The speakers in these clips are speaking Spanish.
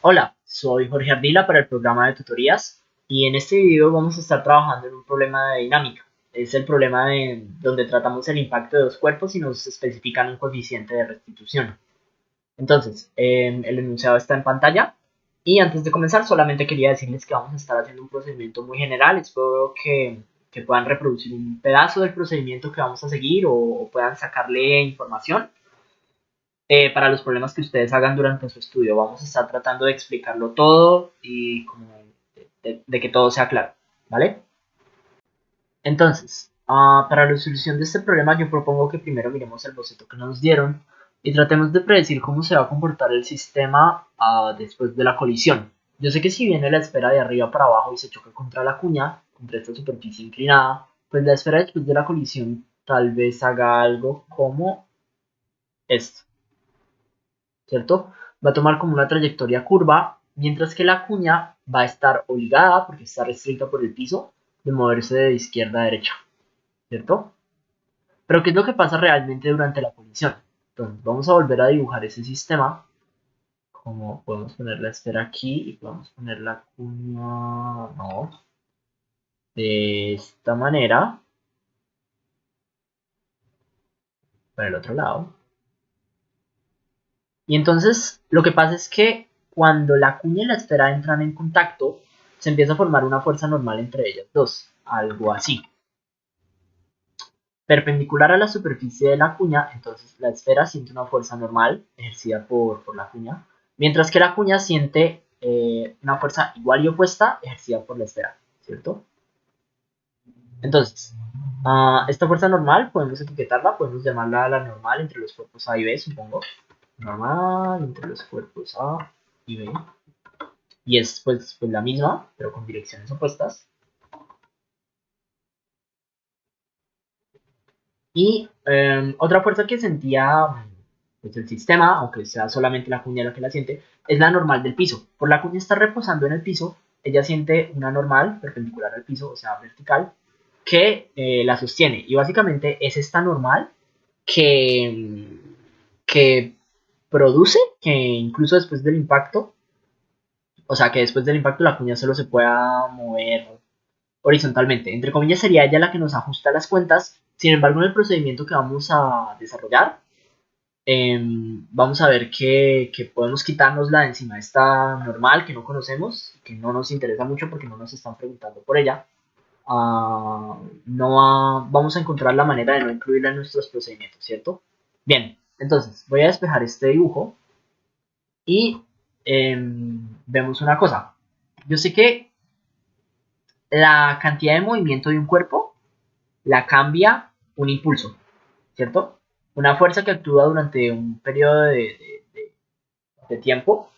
Hola, soy Jorge Ardila para el programa de tutorías y en este video vamos a estar trabajando en un problema de dinámica. Es el problema donde tratamos el impacto de dos cuerpos y nos especifican un coeficiente de restitución. Entonces, el enunciado está en pantalla y antes de comenzar solamente quería decirles que vamos a estar haciendo un procedimiento muy general. Espero que puedan reproducir un pedazo del procedimiento que vamos a seguir o puedan sacarle información para los problemas que ustedes hagan durante su estudio. Vamos a estar tratando de explicarlo todo y como de que todo sea claro, ¿vale? Entonces, para la solución de este problema yo propongo que primero miremos el boceto que nos dieron y tratemos de predecir cómo se va a comportar el sistema después de la colisión. Yo sé que si viene la esfera de arriba para abajo y se choca contra la cuña, contra esta superficie inclinada, pues la esfera después de la colisión tal vez haga algo como esto. ¿Cierto? Va a tomar como una trayectoria curva, mientras que la cuña va a estar obligada, porque está restricta por el piso, de moverse de izquierda a derecha, ¿cierto? Pero ¿qué es lo que pasa realmente durante la colisión? Entonces vamos a volver a dibujar ese sistema, como podemos poner la esfera aquí y podemos poner la cuña, no, de esta manera, para el otro lado. Y entonces lo que pasa es que cuando la cuña y la esfera entran en contacto, se empieza a formar una fuerza normal entre ellas dos, algo así. Perpendicular a la superficie de la cuña, entonces la esfera siente una fuerza normal ejercida por la cuña, mientras que la cuña siente una fuerza igual y opuesta ejercida por la esfera, ¿cierto? Entonces, esta fuerza normal podemos etiquetarla, podemos llamarla la normal entre los cuerpos A y B, supongo. Normal entre los cuerpos A y B. Y es pues la misma, pero con direcciones opuestas. Y otra fuerza que sentía pues, el sistema, aunque sea solamente la cuña la que la siente, es la normal del piso. Por la cuña está reposando en el piso, ella siente una normal perpendicular al piso, o sea, vertical, que la sostiene. Y básicamente es esta normal que produce que incluso después del impacto, o sea, que después del impacto la cuña solo se pueda mover horizontalmente. Entre comillas sería ella la que nos ajusta las cuentas. Sin embargo, en el procedimiento que vamos a desarrollar, vamos a ver que podemos quitárnosla de encima. Esta normal que no conocemos, que no nos interesa mucho porque no nos están preguntando por ella. No vamos a encontrar la manera de no incluirla en nuestros procedimientos, ¿cierto? Bien, entonces voy a despejar este dibujo y vemos una cosa. Yo sé que la cantidad de movimiento de un cuerpo la cambia un impulso, ¿cierto? Una fuerza que actúa durante un periodo de tiempo.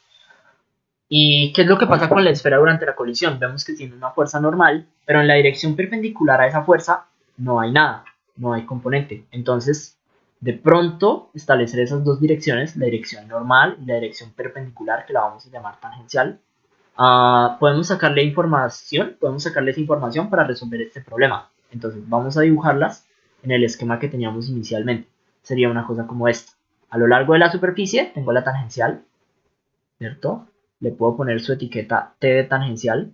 ¿Y qué es lo que pasa con la esfera durante la colisión? Vemos que tiene una fuerza normal, pero en la dirección perpendicular a esa fuerza no hay nada, no hay componente. Entonces, de pronto, establecer esas dos direcciones, la dirección normal y la dirección perpendicular, que la vamos a llamar tangencial, podemos sacarle información, podemos sacarles información para resolver este problema. Entonces vamos a dibujarlas en el esquema que teníamos inicialmente. Sería una cosa como esta. A lo largo de la superficie tengo la tangencial, ¿cierto? Le puedo poner su etiqueta T de tangencial.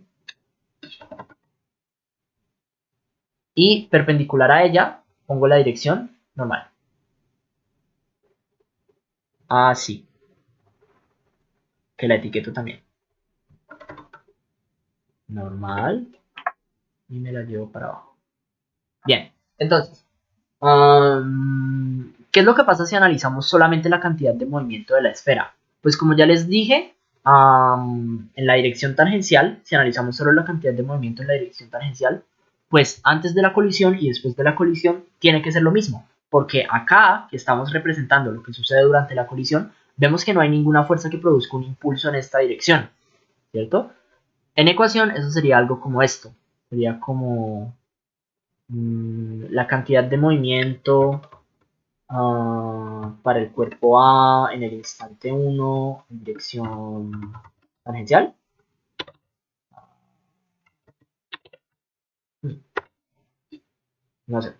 Y perpendicular a ella pongo la dirección normal. Así, que la etiqueto también. Normal. Y me la llevo para abajo. Bien, entonces, ¿qué es lo que pasa si analizamos solamente la cantidad de movimiento de la esfera? Pues como ya les dije, en la dirección tangencial, si analizamos solo la cantidad de movimiento en la dirección tangencial, pues antes de la colisión y después de la colisión tiene que ser lo mismo. Porque acá, que estamos representando lo que sucede durante la colisión, vemos que no hay ninguna fuerza que produzca un impulso en esta dirección, ¿cierto? En ecuación eso sería algo como esto. Sería como la cantidad de movimiento para el cuerpo A en el instante 1 en dirección tangencial. No sé,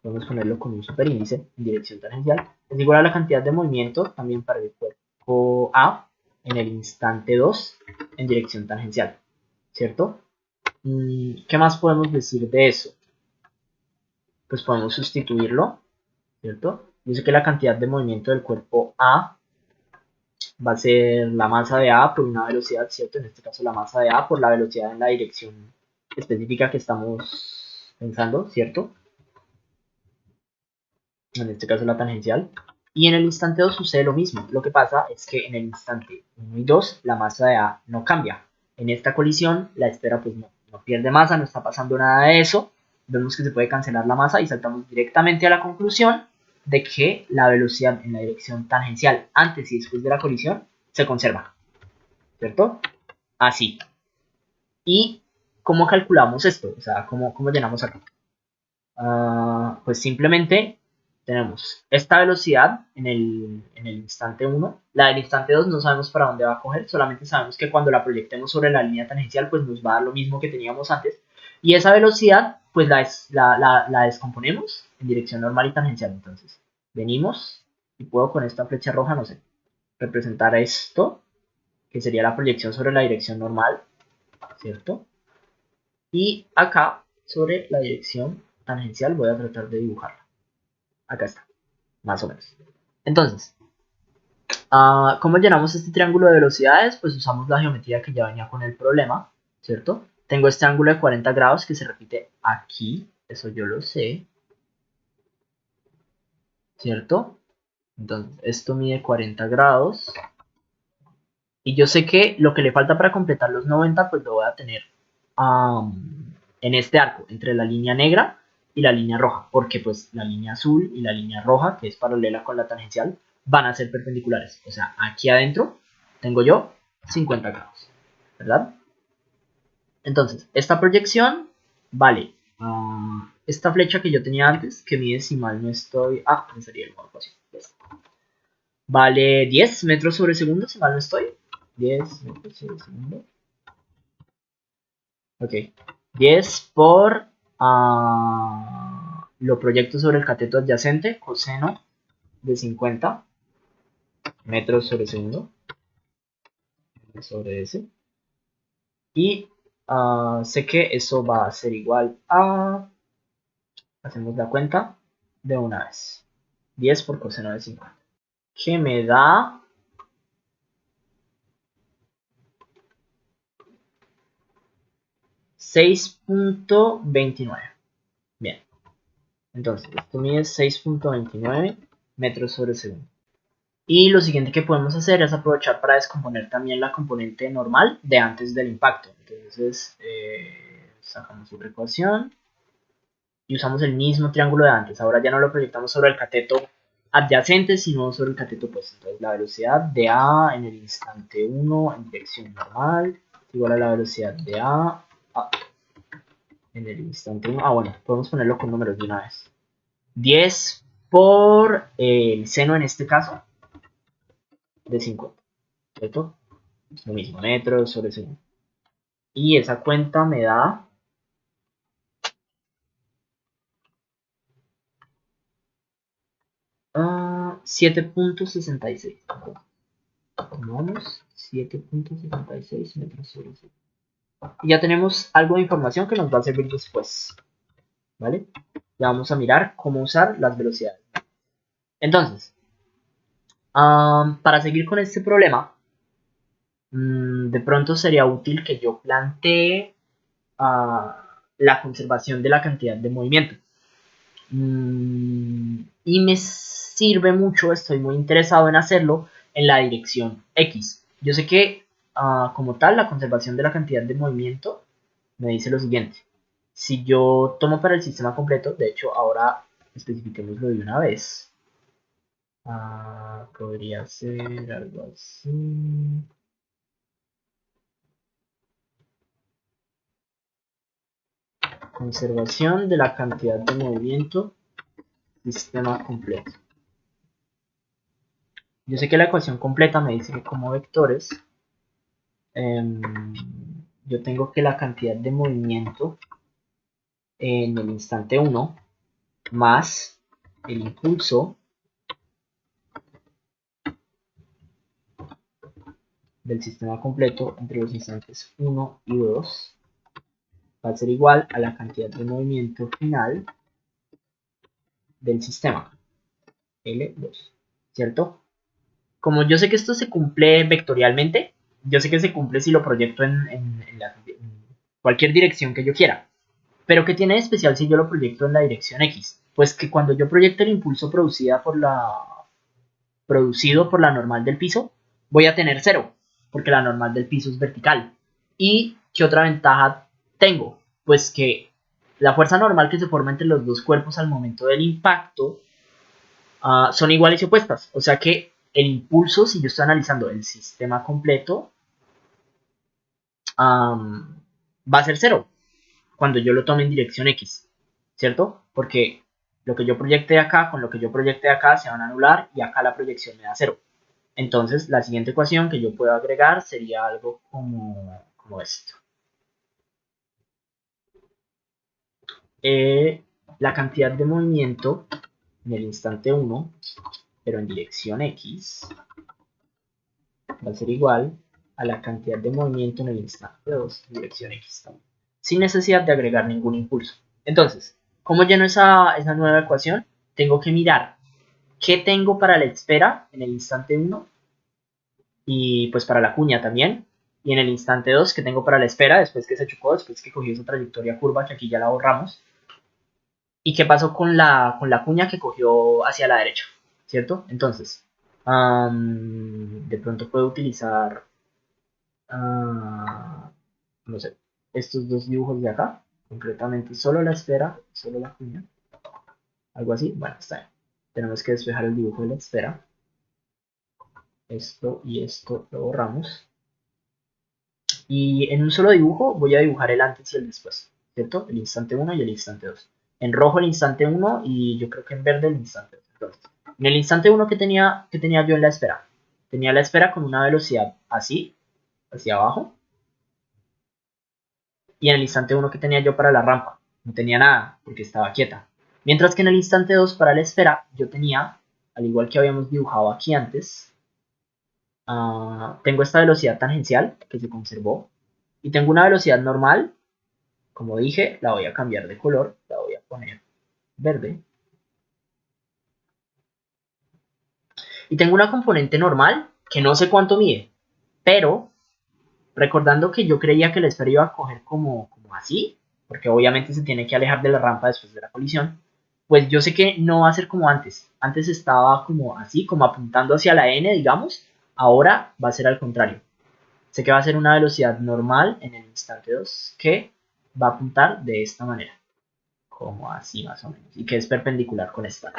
podemos ponerlo con un superíndice en dirección tangencial. Es igual a la cantidad de movimiento también para el cuerpo A en el instante 2 en dirección tangencial, ¿cierto? ¿Qué más podemos decir de eso? Pues podemos sustituirlo, ¿cierto? Yo sé que la cantidad de movimiento del cuerpo A va a ser la masa de A por una velocidad, ¿cierto? En este caso la masa de A por la velocidad en la dirección específica que estamos pensando, ¿cierto? En este caso la tangencial. Y en el instante 2 sucede lo mismo. Lo que pasa es que en el instante 1 y 2 la masa de A no cambia. En esta colisión la esfera pues no pierde masa, no está pasando nada de eso. Vemos que se puede cancelar la masa y saltamos directamente a la conclusión de que la velocidad en la dirección tangencial antes y después de la colisión se conserva, ¿cierto? Así. ¿Y cómo calculamos esto? O sea, ¿cómo llenamos acá? Pues simplemente tenemos esta velocidad en el instante 1. La del instante 2 no sabemos para dónde va a coger, solamente sabemos que cuando la proyectemos sobre la línea tangencial pues nos va a dar lo mismo que teníamos antes. Y esa velocidad pues la descomponemos en dirección normal y tangencial. Entonces venimos y puedo con esta flecha roja, no sé, representar esto, que sería la proyección sobre la dirección normal, ¿cierto? Y acá sobre la dirección tangencial voy a tratar de dibujarla. Acá está, más o menos. Entonces, ¿cómo llenamos este triángulo de velocidades? Pues usamos la geometría que ya venía con el problema, ¿cierto? Tengo este ángulo de 40 grados que se repite aquí, eso yo lo sé, ¿cierto? Entonces, esto mide 40 grados. Y yo sé que lo que le falta para completar los 90, pues lo voy a tener en este arco, entre la línea negra y la línea roja, porque pues la línea azul y la línea roja, que es paralela con la tangencial, van a ser perpendiculares. O sea, aquí adentro tengo yo 50 grados, ¿verdad? Entonces, esta proyección vale esta flecha que yo tenía antes, que mide, si mal no estoy, me sería el modo fácil. Vale 10 metros sobre segundo, si mal no estoy. 10 metros sobre segundo. Ok. 10 por lo proyecto sobre el cateto adyacente, coseno de 50 metros sobre segundo. Sobre ese. Y sé que eso va a ser igual a... Hacemos la cuenta de una vez. 10 por coseno de 50. Que me da... $6.29. Bien. Entonces, esto mide 6.29 metros sobre segundo. Y lo siguiente que podemos hacer es aprovechar para descomponer también la componente normal de antes del impacto. Entonces, sacamos otra ecuación y usamos el mismo triángulo de antes. Ahora ya no lo proyectamos sobre el cateto adyacente, sino sobre el cateto opuesto. Entonces, la velocidad de A en el instante 1 en dirección normal igual a la velocidad de A en el instante 1. Bueno, podemos ponerlo con números de una vez. 10 por el seno en este caso de 50, ¿cierto? Es lo mismo, metros sobre segundo. Y esa cuenta me da 7.66. Vamos, 7.66 metros sobre segundo. Y ya tenemos algo de información que nos va a servir después, ¿vale? Ya vamos a mirar cómo usar las velocidades. Entonces, para seguir con este problema, de pronto sería útil que yo plantee la conservación de la cantidad de movimiento. Y me sirve mucho, estoy muy interesado en hacerlo en la dirección X. Yo sé que como tal la conservación de la cantidad de movimiento me dice lo siguiente. Si yo tomo para el sistema completo, de hecho ahora especifiquémoslo de una vez. Podría ser algo así. Conservación de la cantidad de movimiento sistema completo. Yo sé que la ecuación completa me dice que como vectores yo tengo que la cantidad de movimiento en el instante 1 más el impulso del sistema completo entre los instantes 1 y 2 va a ser igual a la cantidad de movimiento final del sistema, L2, ¿cierto? Como yo sé que esto se cumple vectorialmente, yo sé que se cumple si lo proyecto en cualquier dirección que yo quiera. Pero ¿qué tiene de especial si yo lo proyecto en la dirección X? Pues que cuando yo proyecte el impulso producido por la normal del piso, voy a tener 0, porque la normal del piso es vertical. ¿Y qué otra ventaja tengo? Pues que la fuerza normal que se forma entre los dos cuerpos al momento del impacto son iguales y opuestas. O sea que el impulso, si yo estoy analizando el sistema completo, va a ser 0 cuando yo lo tome en dirección X, ¿cierto? Porque lo que yo proyecte acá con lo que yo proyecte acá se van a anular y acá la proyección me da 0. Entonces, la siguiente ecuación que yo puedo agregar sería algo como esto. La cantidad de movimiento en el instante 1, pero en dirección X, va a ser igual a la cantidad de movimiento en el instante 2 en dirección X también, sin necesidad de agregar ningún impulso. Entonces, ¿cómo lleno esa nueva ecuación? Tengo que mirar qué tengo para la esfera en el instante 1 y pues para la cuña también. Y en el instante 2 que tengo para la esfera, después que se chocó, después que cogió esa trayectoria curva, que aquí ya la borramos. ¿Y qué pasó con la cuña que cogió hacia la derecha? ¿Cierto? Entonces, de pronto puedo utilizar, no sé, estos dos dibujos de acá. Concretamente solo la esfera, solo la cuña. Algo así. Bueno, está bien. Tenemos que despejar el dibujo de la esfera. Esto y esto lo borramos. Y en un solo dibujo voy a dibujar el antes y el después, ¿cierto? El instante 1 y el instante 2. En rojo el instante 1 y yo creo que en verde el instante 2. Entonces, en el instante 1 ¿qué tenía yo en la esfera? Tenía la esfera con una velocidad así, hacia abajo. Y en el instante 1 ¿qué tenía yo para la rampa? No tenía nada, porque estaba quieta. Mientras que en el instante 2 para la esfera yo tenía, al igual que habíamos dibujado aquí antes, tengo esta velocidad tangencial que se conservó. Y tengo una velocidad normal. Como dije, la voy a cambiar de color, la voy a poner verde. Y tengo una componente normal que no sé cuánto mide, pero recordando que yo creía que la esfera iba a coger como así, porque obviamente se tiene que alejar de la rampa después de la colisión, pues yo sé que no va a ser como antes. Antes estaba como así, como apuntando hacia la n, digamos. Ahora va a ser al contrario. Sé que va a ser una velocidad normal en el instante 2 que va a apuntar de esta manera. Como así más o menos. Y que es perpendicular con esta.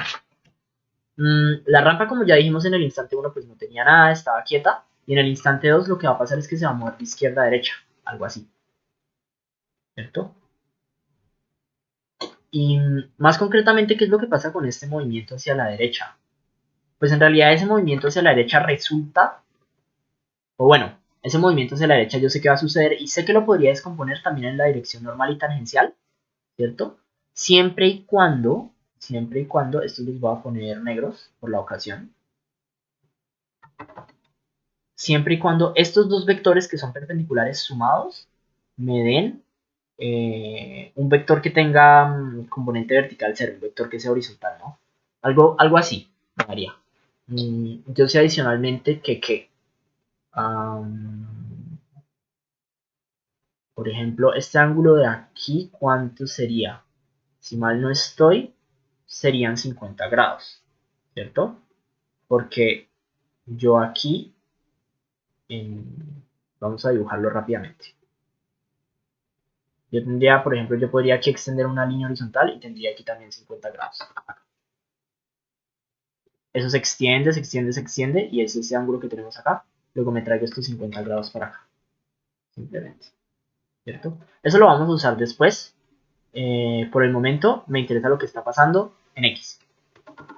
La rampa, como ya dijimos en el instante 1, pues no tenía nada, estaba quieta. Y en el instante 2 lo que va a pasar es que se va a mover de izquierda a derecha. Algo así. ¿Cierto? Y más concretamente, ¿qué es lo que pasa con este movimiento hacia la derecha? Pues en realidad ese movimiento hacia la derecha resulta, o bueno, ese movimiento hacia la derecha yo sé que va a suceder y sé que lo podría descomponer también en la dirección normal y tangencial, ¿cierto? Siempre y cuando, estos los voy a poner negros por la ocasión, siempre y cuando estos dos vectores que son perpendiculares sumados me den un vector que tenga componente vertical 0, un vector que sea horizontal, ¿no? Algo así me haría. Yo sé adicionalmente que por ejemplo, este ángulo de aquí, ¿cuánto sería? Si mal no estoy, serían 50 grados, ¿cierto? Porque yo aquí, vamos a dibujarlo rápidamente. Yo tendría, por ejemplo, yo podría aquí extender una línea horizontal y tendría aquí también 50 grados. Eso se extiende, se extiende, se extiende y es ese ángulo que tenemos acá. Luego me traigo estos 50 grados para acá. Simplemente. ¿Cierto? Eso lo vamos a usar después. Por el momento me interesa lo que está pasando en X.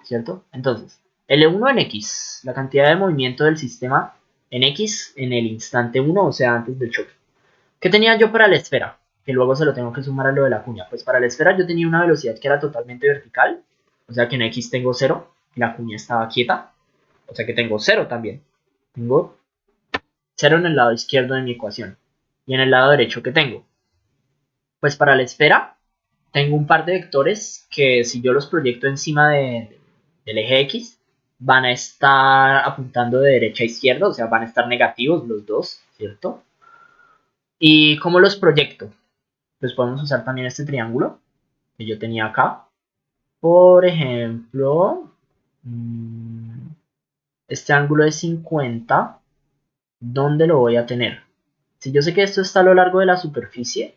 ¿Cierto? Entonces, L1 en X, la cantidad de movimiento del sistema en X en el instante 1, o sea, antes del choque. ¿Qué tenía yo para la esfera? Que luego se lo tengo que sumar a lo de la cuña. Pues para la esfera yo tenía una velocidad que era totalmente vertical, o sea que en X tengo 0, y la cuña estaba quieta, o sea que tengo 0 también. Tengo 0 en el lado izquierdo de mi ecuación. Y en el lado derecho, ¿qué tengo? Pues para la esfera tengo un par de vectores que si yo los proyecto encima del eje X, van a estar apuntando de derecha a izquierda, o sea, van a estar negativos los dos, ¿cierto? ¿Y cómo los proyecto? Pues podemos usar también este triángulo que yo tenía acá. Por ejemplo, este ángulo de 50, ¿dónde lo voy a tener? Si yo sé que esto está a lo largo de la superficie,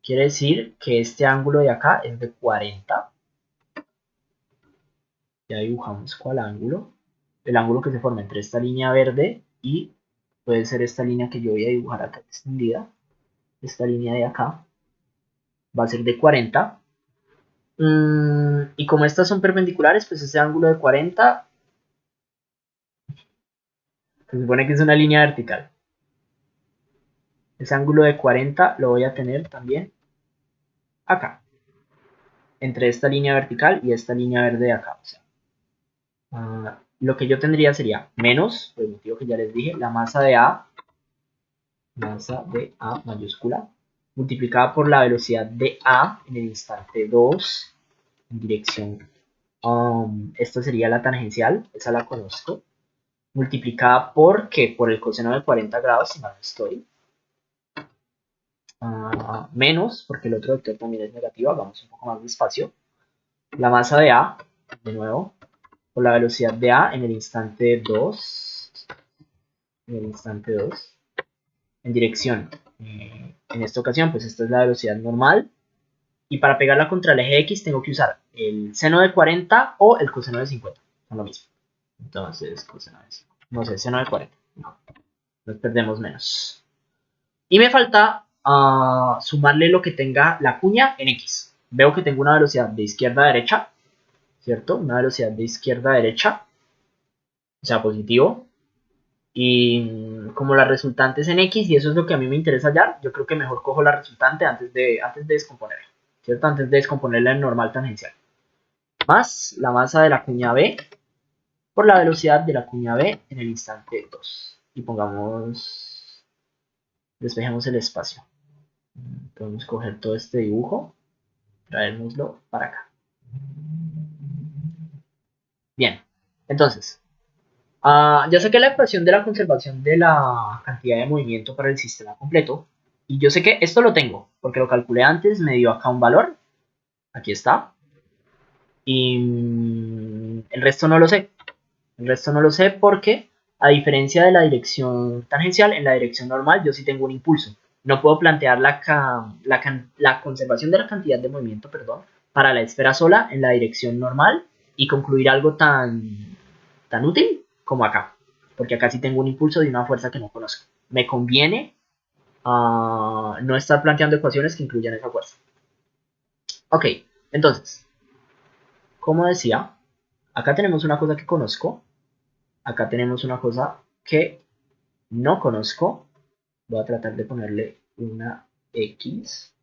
quiere decir que este ángulo de acá es de 40. Ya dibujamos cuál ángulo. El ángulo que se forma entre esta línea verde y puede ser esta línea que yo voy a dibujar acá extendida. Esta línea de acá va a ser de 40. Y como estas son perpendiculares, pues ese ángulo de 40 se supone que es una línea vertical. Ese ángulo de 40 lo voy a tener también acá. Entre esta línea vertical y esta línea verde de acá. O sea, lo que yo tendría sería menos, por el motivo que ya les dije, la masa de A mayúscula, multiplicada por la velocidad de A en el instante 2 en dirección. Esta sería la tangencial, esa la conozco. Multiplicada por, ¿qué? Por el coseno de 40 grados, si mal no estoy. Menos, porque el otro vector también es negativo, hagamos un poco más despacio. La masa de A, de nuevo, por la velocidad de A en el instante 2. En dirección. En esta ocasión, pues esta es la velocidad normal. Y para pegarla contra el eje X tengo que usar el seno de 40 o el coseno de 50. Son lo mismo. Entonces, coseno de 50. No sé, seno de 40. No. Nos perdemos menos. Y me falta sumarle lo que tenga la cuña en X. Veo que tengo una velocidad de izquierda a derecha. ¿Cierto? Una velocidad de izquierda a derecha. O sea, positivo. Y como la resultante es en X, y eso es lo que a mí me interesa hallar, yo creo que mejor cojo la resultante antes de descomponerla, ¿cierto? Antes de descomponerla en normal tangencial. Más la masa de la cuña B por la velocidad de la cuña B en el instante 2. Y despejemos el espacio. Podemos coger todo este dibujo, traérnoslo para acá. Bien, entonces, ya saqué la ecuación de la conservación de la cantidad de movimiento para el sistema completo. Y yo sé que esto lo tengo, porque lo calculé antes, me dio acá un valor. Aquí está. Y el resto no lo sé. El resto no lo sé porque, a diferencia de la dirección tangencial, en la dirección normal yo sí tengo un impulso. No puedo plantear la conservación de la cantidad de movimiento, perdón, para la esfera sola en la dirección normal y concluir algo tan útil como acá. Porque acá sí tengo un impulso de una fuerza que no conozco. Me conviene no estar planteando ecuaciones que incluyan esa fuerza. Ok, entonces, como decía, acá tenemos una cosa que conozco. Acá tenemos una cosa que no conozco. Voy a tratar de ponerle una X.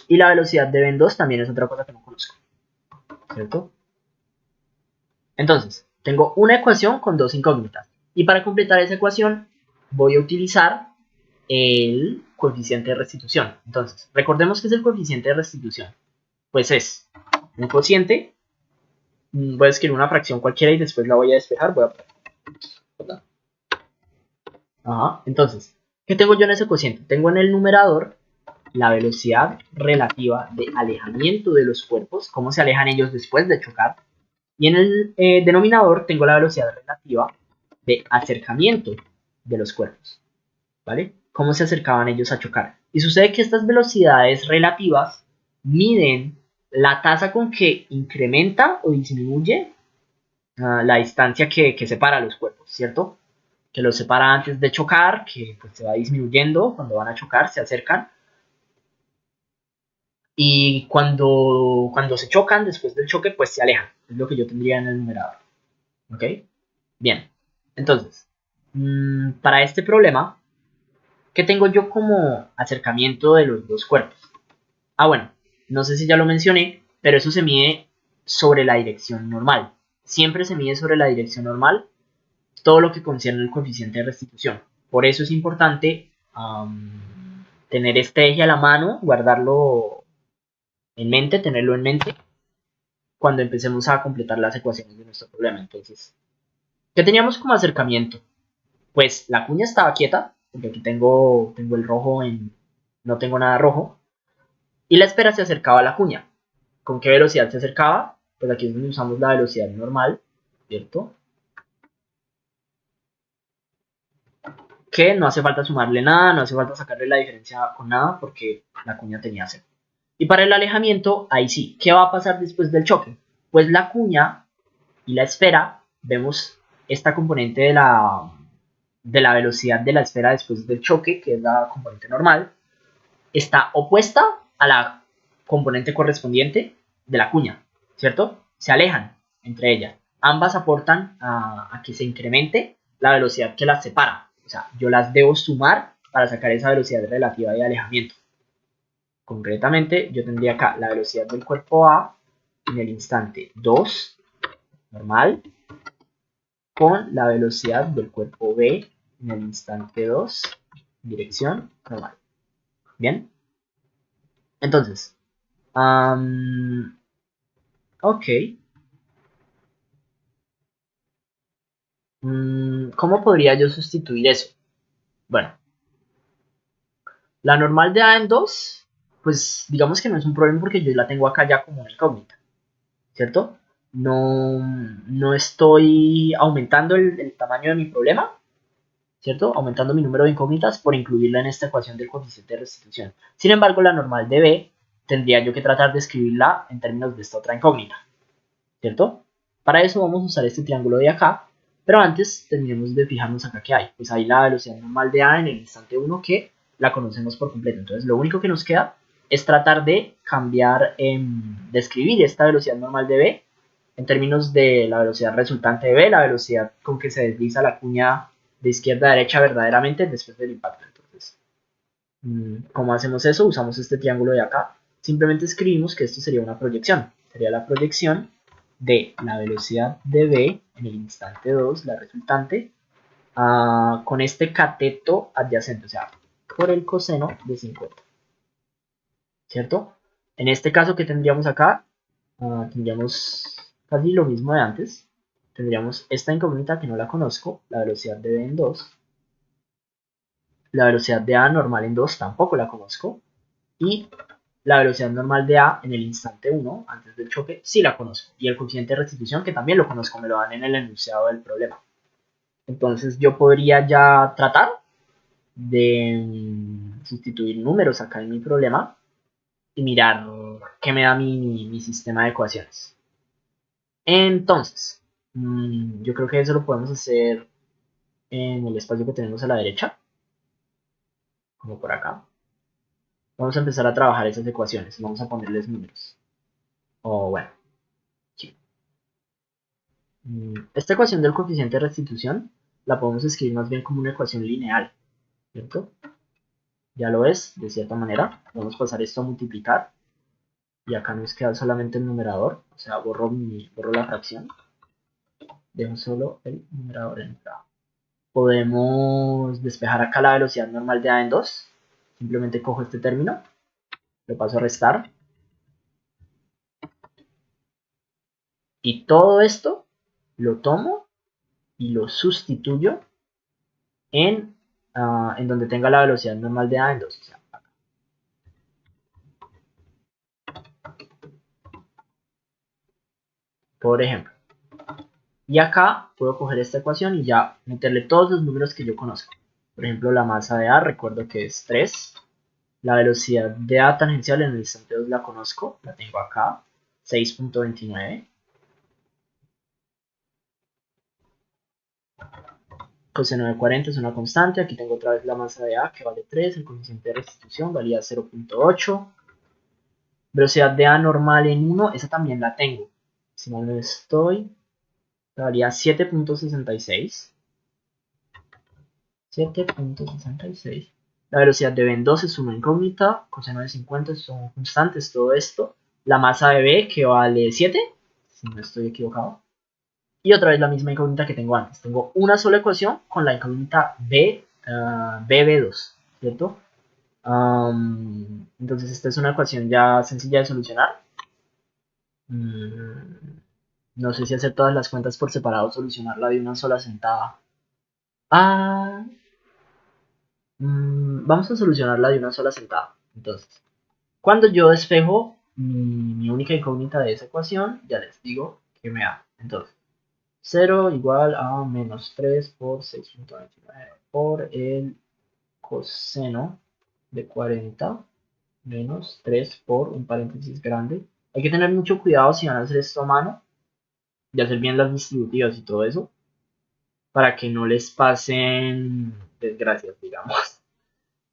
Y la velocidad de Ben2 también es otra cosa que no conozco. ¿Cierto? Entonces, tengo una ecuación con dos incógnitas. Y para completar esa ecuación, voy a utilizar el coeficiente de restitución. Entonces, recordemos que es el coeficiente de restitución. Pues es un cociente. Voy a escribir una fracción cualquiera y después la voy a despejar. Entonces, ¿qué tengo yo en ese cociente? Tengo en el numerador la velocidad relativa de alejamiento de los cuerpos, cómo se alejan ellos después de chocar. Y en el denominador tengo la velocidad relativa de acercamiento de los cuerpos, ¿vale? Cómo se acercaban ellos a chocar. Y sucede que estas velocidades relativas miden la tasa con que incrementa o disminuye la distancia que separa los cuerpos, ¿cierto? Que los separa antes de chocar, que pues se va disminuyendo cuando van a chocar, se acercan. Y cuando se chocan, después del choque, pues se alejan. Es lo que yo tendría en el numerador. ¿Ok? Bien. Entonces, para este problema, ¿qué tengo yo como acercamiento de los dos cuerpos? Bueno, no sé si ya lo mencioné, pero eso se mide sobre la dirección normal. siempre se mide sobre la dirección normal todo lo que concierne el coeficiente de restitución. Por eso es importante tener este eje a la mano, guardarlo en mente, tenerlo en mente cuando empecemos a completar las ecuaciones de nuestro problema. Entonces, ¿qué teníamos como acercamiento? Pues la cuña estaba quieta, porque aquí tengo el rojo no tengo nada rojo, y la esfera se acercaba a la cuña. ¿Con qué velocidad se acercaba? Pues aquí es donde usamos la velocidad normal, ¿cierto? Que no hace falta sumarle nada, no hace falta sacarle la diferencia con nada, porque la cuña tenía cero. Y para el alejamiento, ahí sí, ¿qué va a pasar después del choque? Pues la cuña y la esfera, vemos esta componente de la velocidad de la esfera después del choque, que es la componente normal, está opuesta a la componente correspondiente de la cuña, ¿cierto? Se alejan entre ellas. Ambas aportan a que se incremente la velocidad que las separa. O sea, yo las debo sumar para sacar esa velocidad relativa de alejamiento. Concretamente, yo tendría acá la velocidad del cuerpo A en el instante 2, normal, con la velocidad del cuerpo B en el instante 2, dirección normal. ¿Bien? Entonces, ok. ¿Cómo podría yo sustituir eso? Bueno, la normal de A en 2, pues digamos que no es un problema porque yo la tengo acá ya como una incógnita, ¿cierto? No estoy aumentando el tamaño de mi problema, ¿cierto? Aumentando mi número de incógnitas por incluirla en esta ecuación del coeficiente de restitución. Sin embargo, la normal de B tendría yo que tratar de escribirla en términos de esta otra incógnita, ¿cierto? Para eso vamos a usar este triángulo de acá, pero antes terminemos de fijarnos acá que hay. Pues hay la velocidad normal de A en el instante 1 que la conocemos por completo. Entonces lo único que nos queda es tratar de cambiar, de escribir esta velocidad normal de B en términos de la velocidad resultante de B, la velocidad con que se desliza la cuña de izquierda a derecha verdaderamente después del impacto. Entonces, ¿cómo hacemos eso? Usamos este triángulo de acá. Simplemente escribimos que esto sería una proyección. Sería la proyección de la velocidad de B en el instante 2, la resultante, con este cateto adyacente, o sea, por el coseno de 50. ¿Cierto? En este caso, ¿qué tendríamos acá? Tendríamos casi lo mismo de antes. Tendríamos esta incógnita que no la conozco, la velocidad de B en 2. La velocidad de A normal en 2 tampoco la conozco. Y la velocidad normal de A en el instante 1, antes del choque, sí la conozco. Y el coeficiente de restitución, que también lo conozco, me lo dan en el enunciado del problema. Entonces yo podría ya tratar de sustituir números acá en mi problema y mirar qué me da mi sistema de ecuaciones. Entonces, yo creo que eso lo podemos hacer en el espacio que tenemos a la derecha, como por acá. Vamos a empezar a trabajar esas ecuaciones, vamos a ponerles números. O bueno, sí. Esta ecuación del coeficiente de restitución la podemos escribir más bien como una ecuación lineal, ¿cierto? Ya lo es, de cierta manera. Vamos a pasar esto a multiplicar. Y acá nos queda solamente el numerador. O sea, borro la fracción. Dejo solo el numerador en el trabajo. Podemos despejar acá la velocidad normal de A en 2. Simplemente cojo este término. Lo paso a restar. Y todo esto lo tomo y lo sustituyo en donde tenga la velocidad normal de A en 2. O sea, acá. Por ejemplo. Y acá puedo coger esta ecuación y ya meterle todos los números que yo conozco. Por ejemplo, la masa de A, recuerdo que es 3. La velocidad de A tangencial en el instante 2 la conozco, la tengo acá, 6.29. Coseno de 40 es una constante, aquí tengo otra vez la masa de A que vale 3, el coeficiente de restitución valía 0.8. Velocidad de A normal en 1, esa también la tengo. Si mal no estoy, valía 7.66. 7.66. La velocidad de B en 2 es una incógnita, coseno de 50 son constantes, todo esto. La masa de B que vale 7, si no estoy equivocado. Y otra vez la misma incógnita que tengo antes. Tengo una sola ecuación con la incógnita B, BB2, ¿cierto? Entonces esta es una ecuación ya sencilla de solucionar. No sé si hacer todas las cuentas por separado o solucionarla de una sola sentada. Ah, vamos a solucionarla de una sola sentada. Entonces, cuando yo despejo mi única incógnita de esa ecuación, ya les digo que me da. Entonces, 0 igual a menos 3 por 6.29 por el coseno de 40 menos 3 por un paréntesis grande. Hay que tener mucho cuidado si van a hacer esto a mano, de hacer bien las distributivas y todo eso, para que no les pasen desgracias, digamos.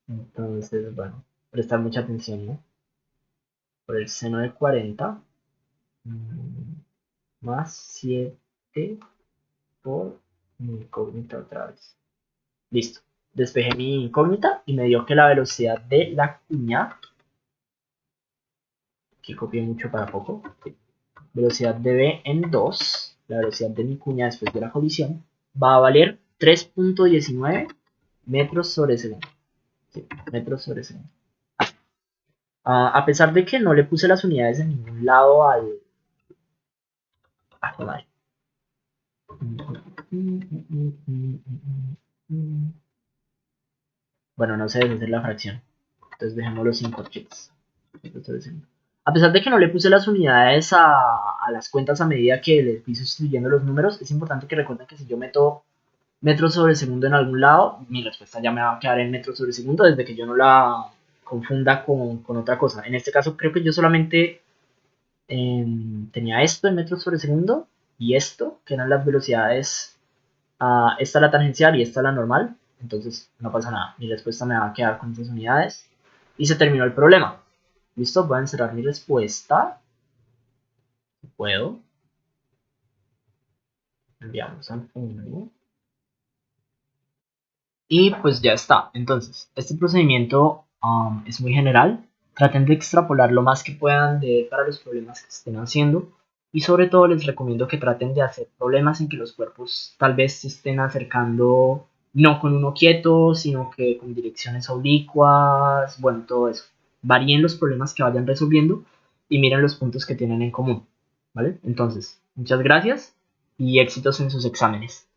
Entonces, bueno, prestar mucha atención, ¿no? Por el seno de 40 más 7 por mi incógnita otra vez. Listo. Despejé mi incógnita y me dio que la velocidad de la cuña, que copié mucho para poco, velocidad de B en 2, la velocidad de mi cuña después de la colisión, va a valer 3.19 metros sobre segundo. Sí, metros sobre segundo. A pesar de que no le puse las unidades en ningún lado al... Madre. Bueno, no sé deshacer la fracción. Entonces dejémoslo sin corchetes. A pesar de que no le puse las unidades a las cuentas a medida que le fui sustituyendo los números, es importante que recuerden que si yo meto metros sobre segundo en algún lado, mi respuesta ya me va a quedar en metros sobre segundo desde que yo no la confunda con otra cosa. En este caso creo que yo solamente tenía esto en metros sobre segundo y esto, que eran las velocidades, esta la tangencial y esta la normal, entonces no pasa nada, mi respuesta me va a quedar con esas unidades y se terminó el problema. Listo, voy a encerrar mi respuesta, puedo, enviamos al fondo y pues ya está. Entonces, este procedimiento es muy general. Traten de extrapolar lo más que puedan de para los problemas que estén haciendo. Y sobre todo les recomiendo que traten de hacer problemas en que los cuerpos tal vez se estén acercando no con uno quieto, sino que con direcciones oblicuas, bueno, todo eso. Varíen los problemas que vayan resolviendo y miren los puntos que tienen en común. ¿Vale? Entonces, muchas gracias y éxitos en sus exámenes.